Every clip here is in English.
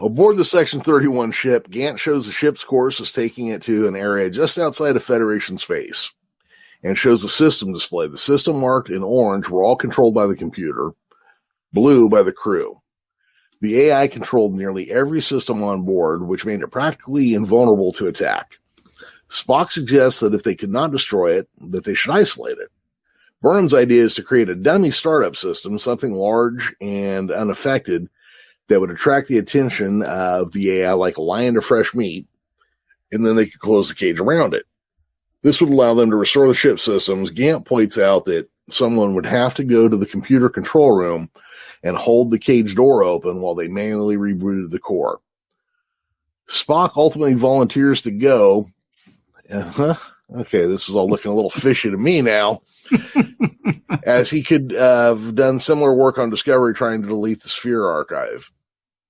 Aboard the Section 31 ship, Gant shows the ship's course is taking it to an area just outside of Federation space, and shows the system display. The system marked in orange were all controlled by the computer, blue by the crew. The AI controlled nearly every system on board, which made it practically invulnerable to attack. Spock suggests that if they could not destroy it, that they should isolate it. Burnham's idea is to create a dummy startup system, something large and unaffected, that would attract the attention of the AI like a lion to fresh meat, and then they could close the cage around it. This would allow them to restore the ship systems. Gant points out that someone would have to go to the computer control room and hold the cage door open while they manually rebooted the core. Spock ultimately volunteers to go. Okay, this is all looking a little fishy to me now. As he could have done similar work on Discovery trying to delete the sphere archive.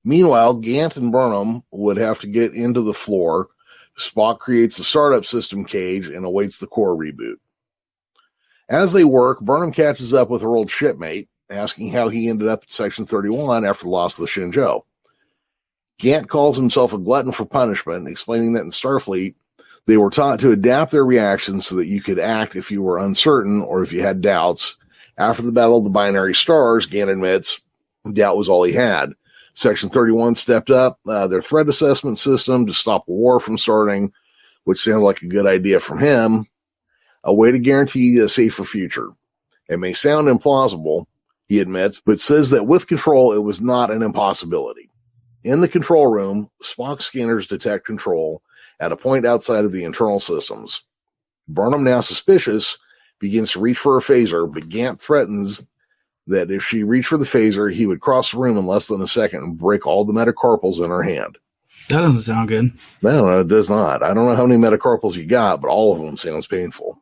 Meanwhile, Gant and Burnham would have to get into the floor. Spock creates the startup system cage and awaits the core reboot. As they work, Burnham catches up with her old shipmate, asking how he ended up at Section 31 after the loss of the Shenzhou. Gant calls himself a glutton for punishment, explaining that in Starfleet, they were taught to adapt their reactions so that you could act if you were uncertain or if you had doubts. After the Battle of the Binary Stars, Gant admits doubt was all he had. Section 31 stepped up their threat assessment system to stop a war from starting, which sounded like a good idea from him, a way to guarantee a safer future. It may sound implausible, he admits, but says that with control, it was not an impossibility. In the control room, Spock's scanners detect control at a point outside of the internal systems. Burnham, now suspicious, begins to reach for her phaser, but Gant threatens that if she reached for the phaser, he would cross the room in less than a second and break all the metacarpals in her hand. That doesn't sound good. No, it does not. I don't know how many metacarpals you got, but all of them sounds painful.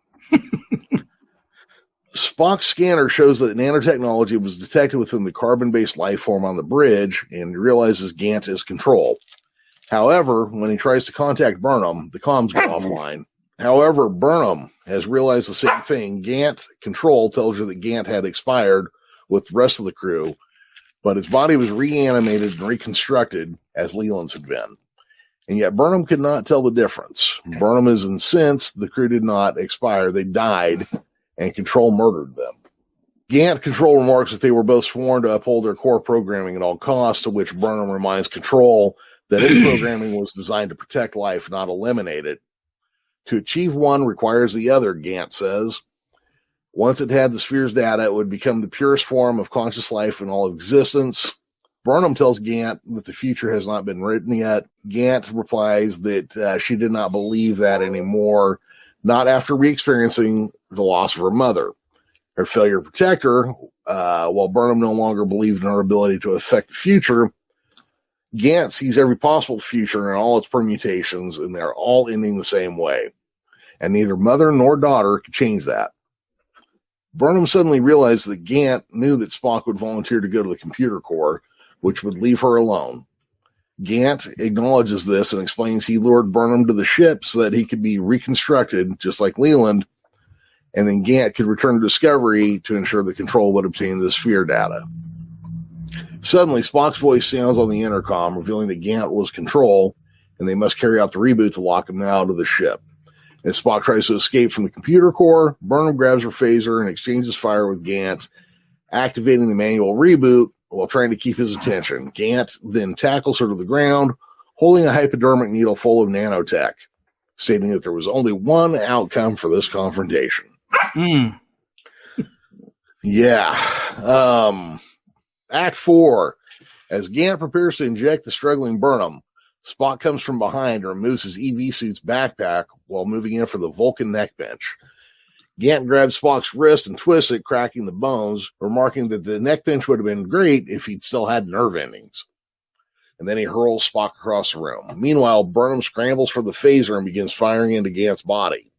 Spock's scanner shows that nanotechnology was detected within the carbon-based life form on the bridge, and realizes Gant is control. However, when he tries to contact Burnham, the comms go offline. However, Burnham has realized the same thing. Gant control tells her that Gant had expired with the rest of the crew, but his body was reanimated and reconstructed as Leland's had been. And yet Burnham could not tell the difference. Burnham is incensed the crew did not expire. They died, and Control murdered them. Gant Control remarks that they were both sworn to uphold their core programming at all costs, to which Burnham reminds Control that its programming was designed to protect life, not eliminate it. To achieve one requires the other, Gant says. Once it had the sphere's data, it would become the purest form of conscious life in all existence. Burnham tells Gant that the future has not been written yet. Gant replies that she did not believe that anymore, not after re-experiencing the loss of her mother. Her failure to protect her, while Burnham no longer believed in her ability to affect the future, Gant sees every possible future and all its permutations, and they're all ending the same way. And neither mother nor daughter could change that. Burnham suddenly realized that Gant knew that Spock would volunteer to go to the computer core, which would leave her alone. Gant acknowledges this and explains he lured Burnham to the ship so that he could be reconstructed, just like Leland, and then Gant could return to Discovery to ensure that Control would obtain the sphere data. Suddenly, Spock's voice sounds on the intercom, revealing that Gant was Control, and they must carry out the reboot to lock him out of the ship. As Spock tries to escape from the computer core, Burnham grabs her phaser and exchanges fire with Gant, activating the manual reboot while trying to keep his attention. Gant then tackles her to the ground, holding a hypodermic needle full of nanotech, stating that there was only one outcome for this confrontation. Yeah. Act 4. As Gant prepares to inject the struggling Burnham, Spock comes from behind and removes his EV suit's backpack while moving in for the Vulcan neck bench. Gant grabs Spock's wrist and twists it, cracking the bones, remarking that the neck bench would have been great if he'd still had nerve endings. And then he hurls Spock across the room. Meanwhile, Burnham scrambles for the phaser and begins firing into Gant's body.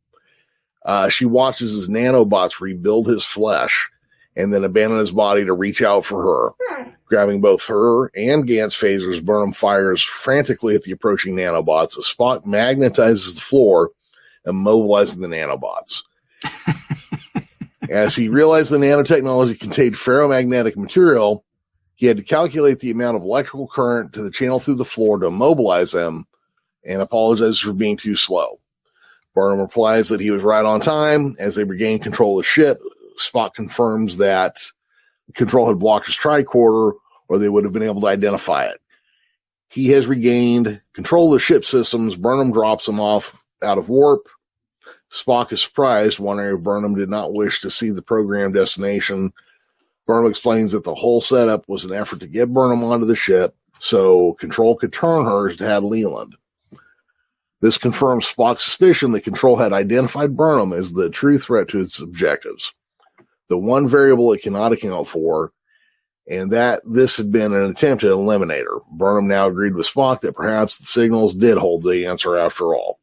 She watches as nanobots rebuild his flesh and then abandon his body to reach out for her. Grabbing both her and Gant's phasers, Burnham fires frantically at the approaching nanobots as Spock magnetizes the floor, immobilizing the nanobots. As he realized the nanotechnology contained ferromagnetic material, He had to calculate the amount of electrical current to the channel through the floor to immobilize them and apologizes for being too slow. Burnham replies that he was right on time. As they regain control of the ship, Spock confirms that control had blocked his tricorder, or they would have been able to identify it. He has regained control of the ship systems. Burnham drops him off out of warp. Spock is surprised, wondering if Burnham did not wish to see the program destination. Burnham explains that the whole setup was an effort to get Burnham onto the ship so Control could turn hers to Had Leland. This confirms Spock's suspicion that Control had identified Burnham as the true threat to its objectives, the one variable it cannot account for, and that this had been an attempt to eliminate her. Burnham now agreed with Spock that perhaps the signals did hold the answer after all.